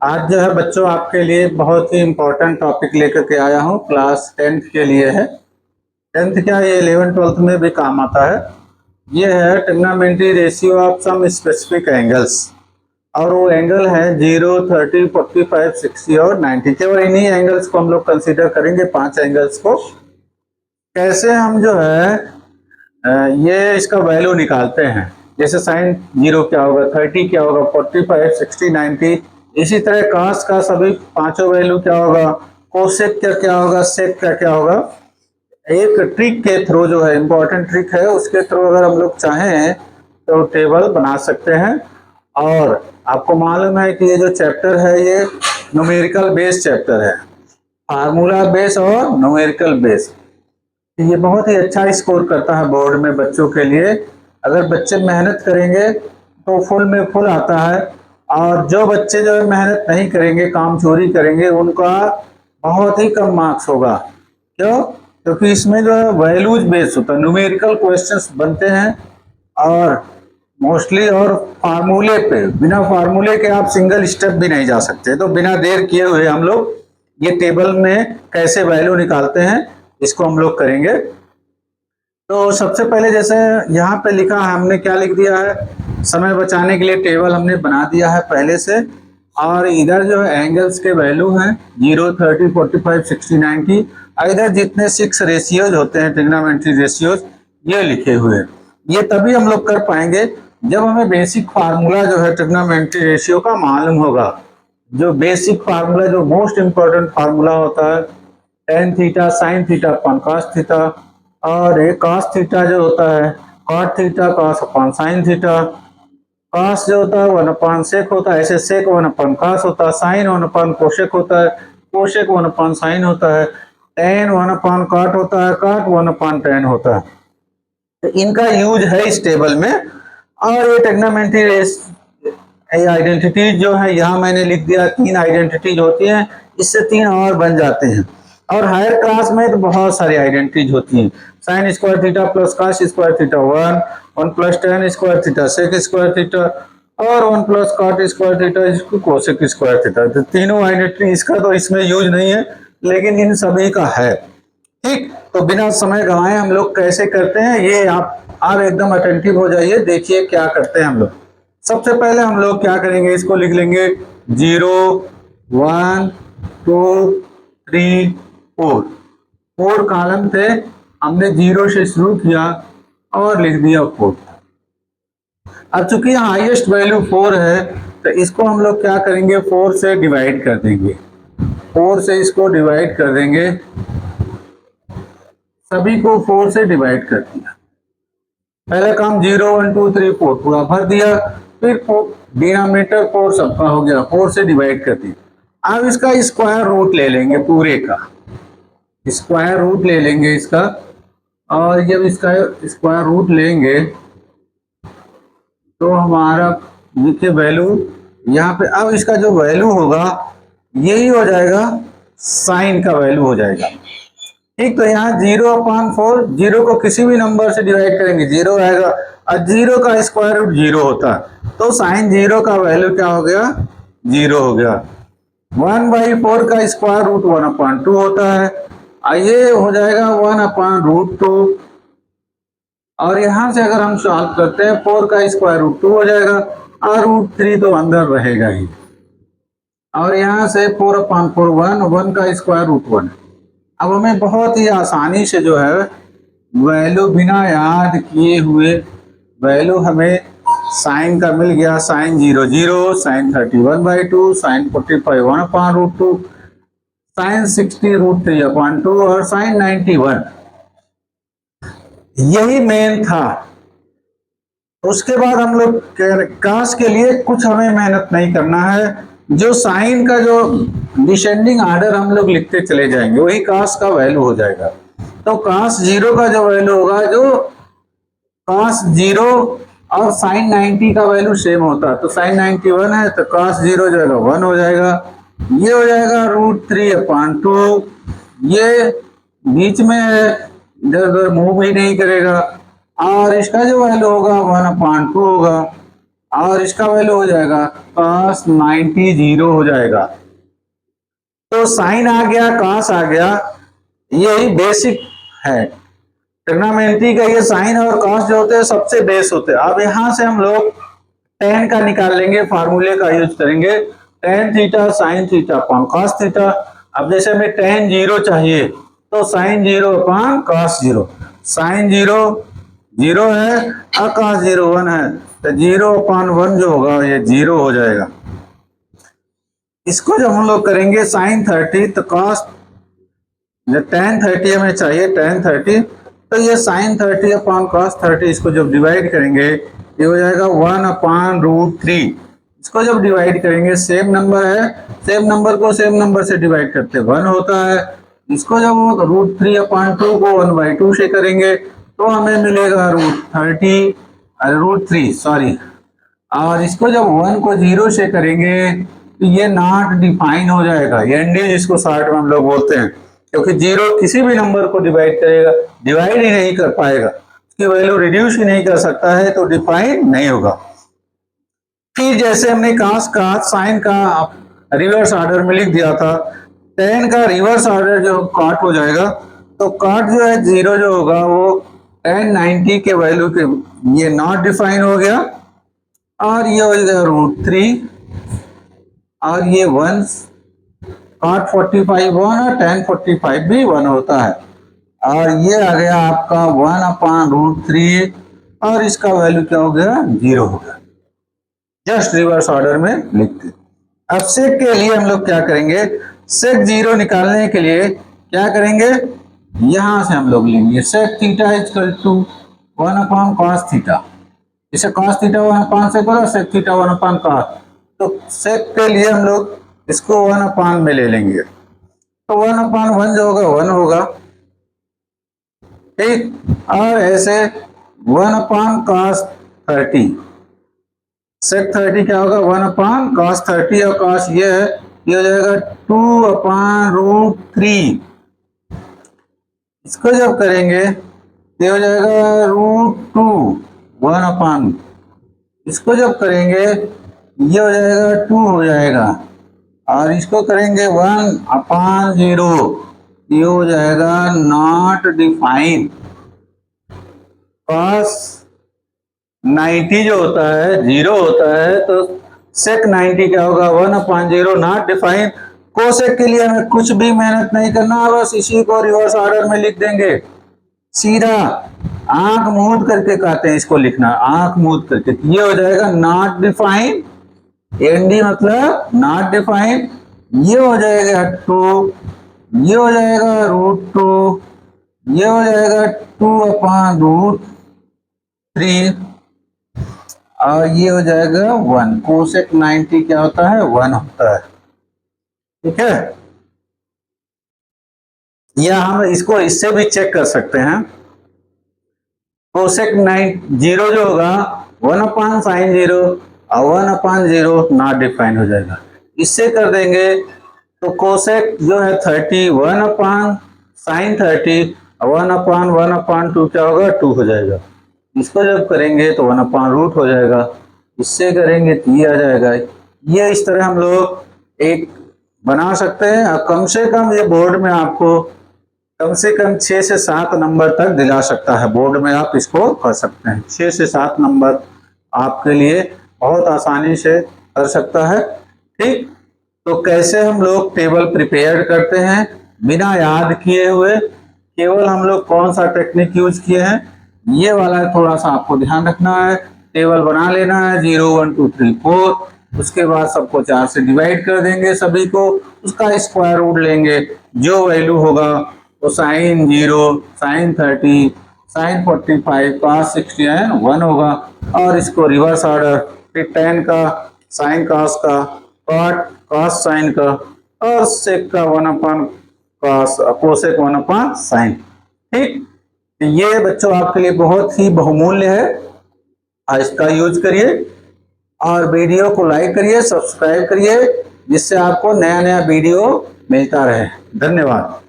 आज जो है बच्चों आपके लिए बहुत ही इम्पोर्टेंट टॉपिक लेकर के आया हूँ। क्लास 10th के लिए है। 10th क्या, ये 11 12th में भी काम आता है। ये है trigonometry ratio of some specific angles, और वो एंगल है 0, 30, 45, 60 और 90। केवल इन्हीं एंगल्स को हम लोग कंसीडर करेंगे, 5 एंगल्स को। कैसे हम जो है ये इसका वैल्यू निकालते हैं। जैसे साइन 0 क्या होगा, 30 क्या होगा, 45, 60, 90। इसी तरह कास का सभी पांचों वैल्यू क्या होगा, कोसेक क्या क्या होगा, सेक क्या क्या होगा। एक ट्रिक के थ्रू जो है, इंपॉर्टेंट ट्रिक है, उसके थ्रू अगर हम लोग चाहें तो टेबल बना सकते हैं। और आपको मालूम है कि ये जो चैप्टर है ये न्यूमेरिकल बेस चैप्टर है, फार्मूला बेस और न्यूमेरिकल बेस। ये बहुत ही अच्छा स्कोर करता है बोर्ड में बच्चों के लिए। अगर बच्चे मेहनत करेंगे तो फुल में फुल आता है, और जो बच्चे जो है मेहनत नहीं करेंगे, काम चोरी करेंगे, उनका बहुत ही कम मार्क्स होगा। क्यों? क्योंकि इसमें जो है वैल्यूज बेस होता है, न्यूमेरिकल क्वेश्चंस बनते हैं और मोस्टली, और फार्मूले पे, बिना फार्मूले के आप सिंगल स्टेप भी नहीं जा सकते। तो बिना देर किए हुए हम लोग ये टेबल में कैसे वैल्यू निकालते हैं इसको हम लोग करेंगे। तो सबसे पहले जैसे यहाँ पे लिखा है, हमने क्या लिख दिया है, समय बचाने के लिए टेबल हमने बना दिया है पहले से। और इधर जो है एंगल्स के वैल्यू हैं 0, 30, 45, 60, 90। और इधर जितने 6 रेशियोज होते हैं, ट्रिग्नोमेट्री रेशियोज, ये लिखे हुए हैं। ये तभी हम लोग कर पाएंगे जब हमें बेसिक फार्मूला जो है ट्रिग्नोमेट्री रेशियो का मालूम होगा। जो बेसिक फार्मूला, जो मोस्ट इंपॉर्टेंट फार्मूला होता है, tan theta sine theta upon cos theta. और एक कॉस थीटा जो होता है, cot theta cos upon sine theta. Cos जो होता है 1 अपॉन सेक होता है, ऐसे सेक 1 अपॉन कॉस होता है। साइन 1 अपॉन कोशेक होता है, कोशेक 1 अपॉन साइन होता है। टेन 1 अपॉन कॉट होता है, कॉट 1 अपॉन टेन होता है। तो इनका यूज है इस टेबल में। और ये ट्रिग्नोमेट्री आइडेंटिटीज जो है, यहाँ मैंने लिख दिया 3 आइडेंटिटीज होती हैं, इससे 3 और बन जाते हैं। और हायर क्लास में तो बहुत सारी आइडेंटिटीज होती हैं। Sine square theta plus cos square theta 1, 1 plus tan square theta sec square theta, और 1 प्लस कॉट स्क्वायर थीटा इसको कोसेक स्क्वायर थीटा। तो तीनों आइडेंटिटी, इसका तो इसमें यूज नहीं है, लेकिन इन सभी का है। ठीक, तो बिना समय गंवाए हम लोग कैसे करते हैं, ये आप एकदम अटेंटिव हो जाइए, देखिए क्या करते हैं हम लोग। सबसे पहले हम लोग क्या करेंगे, इसको लिख लेंगे 0, 1, 2, 3, 4। 4 कॉलम थे, हमने 0 से शुरू किया और लिख दिया 4। अब चूंकि हाईएस्ट वैल्यू 4 है, तो इसको हम लोग क्या करेंगे, 4 से डिवाइड कर देंगे। 4 से इसको डिवाइड कर देंगे, सभी को 4 से डिवाइड कर दिया। पहले काम 0, 1, 2, 3, 4 पूरा भर दिया। फिर डिनोमिनेटर 4 सबका हो गया, 4 से डिवाइड कर दिया। अब इसका स्क्वायर रूट ले लेंगे, पूरे का स्क्वायर रूट ले लेंगे इसका। और जब इसका स्क्वायर रूट लेंगे तो हमारा देखिए वैल्यू यहाँ पे, अब इसका जो वैल्यू होगा यही हो जाएगा, साइन का वैल्यू हो जाएगा। ठीक, तो यहाँ 0 अपॉन 4, 0 को किसी भी नंबर से डिवाइड करेंगे 0 आएगा, और 0 का स्क्वायर रूट 0 होता है, तो साइन 0 का वैल्यू क्या हो गया, 0 हो गया। 1/4 का स्क्वायर रूट 1 अपॉन 2 होता है, ये हो जाएगा 1 अपॉन रूट 2। और यहां से अगर हम सॉल्व करते हैं, 4 का स्क्वायर रूट 2 हो जाएगा, और रूट 3 तो अंदर रहेगा ही। और यहाँ से 4 अपॉन 4 1, 1 का स्क्वायर रूट 1। अब हमें बहुत ही आसानी से जो है वैल्यू बिना याद किए हुए वैल्यू हमें साइन का मिल गया। Sine 0 0, sine 31/2, sine 45 1 upon root 2, sine 60 root 3 upon 2, और साइन 91। यही मेन था। उसके बाद हम लोग कास के लिए कुछ हमें मेहनत नहीं करना है, जो साइन का जो डिसेंडिंग आर्डर हम लोग लिखते चले जाएंगे, वही कास का वैल्यू हो जाएगा। तो कास 0 का जो वैल्यू होगा, जो कास 0 और साइन 90 का वैल्यू सेम होता है, तो साइन 91 है तो कास 0 जो है 1 हो जाएगा। ये हो जाएगा रूट 3 अपॉन 2। ये बीच में है, इधर उधर मूव ही नहीं करेगा। और इसका जो वैल्यू होगा 1/2 होगा। और इसका वैल्यू हो जाएगा cos 90 जीरो हो जाएगा। तो साइन आ गया, cos आ गया, यही बेसिक है ट्रिग्नोमेट्री का। ये साइन और cos जो होते हैं सबसे बेस होते हैं। अब यहां से हम लोग tan का निकाल लेंगे, फार्मूले का यूज करेंगे, tan theta sine theta upon cos theta. अब जैसे हमें tan जीरो चाहिए तो sine zero upon cos zero, sine zero zero है और cos जीरो वन है, तो जीरो अपॉन वन जो होगा ये जीरो हो जाएगा। इसको जब हम लोग करेंगे साइन 30 तो cos tan 30 हमें चाहिए, tan 30, तो ये साइन 30 अपॉन cos 30, इसको जब डिवाइड करेंगे ये हो जाएगा 1/√3। इसको जब डिवाइड करेंगे, सेम नंबर है, सेम नंबर को सेम नंबर से डिवाइड करते 1 होता है। इसको जब √3/2 को 1/2 से करेंगे तो हमें मिलेगा √3 सॉरी। और इसको जब 1 को 0 से करेंगे तो ये नॉट डिफाइन हो जाएगा, ये एंडी जिसको शॉर्ट में हम लोग बोलते हैं, क्योंकि जीरो किसी भी नंबर को डिवाइड करेगा, डिवाइड ही नहीं कर पाएगा, उसकी वैल्यू रिड्यूस ही नहीं कर सकता है, तो डिफाइन नहीं होगा। फिर जैसे हमने cos का साइन का रिवर्स ऑर्डर में लिख दिया था, tan का रिवर्स ऑर्डर जो cot हो जाएगा, तो cot जो है जीरो जो होगा वो tan 90 के वैल्यू के, ये नॉट डिफाइन हो गया, और ये हो गया √3, और ये 1, cot 45 1 और tan 45 भी 1 होता है, और ये आ गया आपका 1/√3, और इसका वैल्यू क्या हो गया, 0 हो गया। जस्ट रिवर्स ऑर्डर में लिखते। अब सेक के लिए हम लोग क्या करेंगे, सेक जीरो निकालने के लिए क्या करेंगे, यहां से हम लोग लेंगे sec theta equal to 1/cos theta. इसे cos थीटा 1/, से करो सेक थीटा 1/cos, तो सेक के लिए हम लोग इसको 1/, में ले लेंगे, तो 1/1 जो होगा 1 होगा, ठीक। और ऐसे 1/cos 30, सेक 30 क्या होगा 1/cos 30, और cos ये है, ये हो जाएगा 2/√3। इसको जब करेंगे ये हो जाएगा √2 1/, इसको जब करेंगे ये हो जाएगा 2 हो जाएगा, और इसको करेंगे 1/0, ये हो जाएगा नॉट डिफाइन। cos 90 जो होता है 0 होता है, तो सेक 90 क्या होगा 1/0 नॉट डिफाइन। कोसेक के लिए हमें कुछ भी मेहनत नहीं करना, बस इसी को रिवर्स ऑर्डर में लिख देंगे, सीधा आंख मूंद करके कहते हैं इसको लिखना, आंख मूंद करके, ये हो जाएगा नॉट डिफाइन, एनडी मतलब नॉट डिफाइन, ये हो जाएगा 2, ये हो जाएगा √2, ये हो जाएगा 2/√3, और ये हो जाएगा 1। कोसेक 90 क्या होता है 1 होता है, ठीक है। या हम इसको इससे भी चेक कर सकते हैं, कोसेक 0 जो होगा 1/sin 0 और 1/0 नॉट डिफाइन हो जाएगा। इससे कर देंगे तो कोसेक जो है 30 1/sin 30 और 1/1/2 क्या होगा 2 हो जाएगा। इसको जब करेंगे तो 1/√, हो जाएगा, इससे करेंगे तो ये आ जाएगा। ये इस तरह हम लोग एक बना सकते हैं, और कम से कम ये बोर्ड में आपको कम से कम 6 से 7 नंबर तक दिला सकता है, बोर्ड में आप इसको कर सकते हैं। 6 से 7 नंबर आपके लिए बहुत आसानी से कर सकता है, ठीक। तो कैसे हम लोग टेबल प्रिपेयर करते हैं बिना याद किए हुए, केवल हम लोग कौन सा टेक्निक यूज किए हैं ये वाला थोड़ा सा आपको ध्यान रखना है। टेबल बना लेना है 0 1 2 3 4, उसके बाद सबको 4 से डिवाइड कर देंगे सभी को, उसका स्क्वायर रूट लेंगे, जो वैल्यू होगा वो sin 0 sin 30 sin 45 cos 60 1 होगा। और इसको रिवर्स ऑर्डर, फिर tan का sin cos का cot cos sin का और sec का 1/cos कोसेक 1/sin, ठीक। ये बच्चों आपके लिए बहुत ही बहुमूल्य है, इसका यूज करिए और वीडियो को लाइक करिए, सब्सक्राइब करिए, जिससे आपको नया नया वीडियो मिलता रहे। धन्यवाद।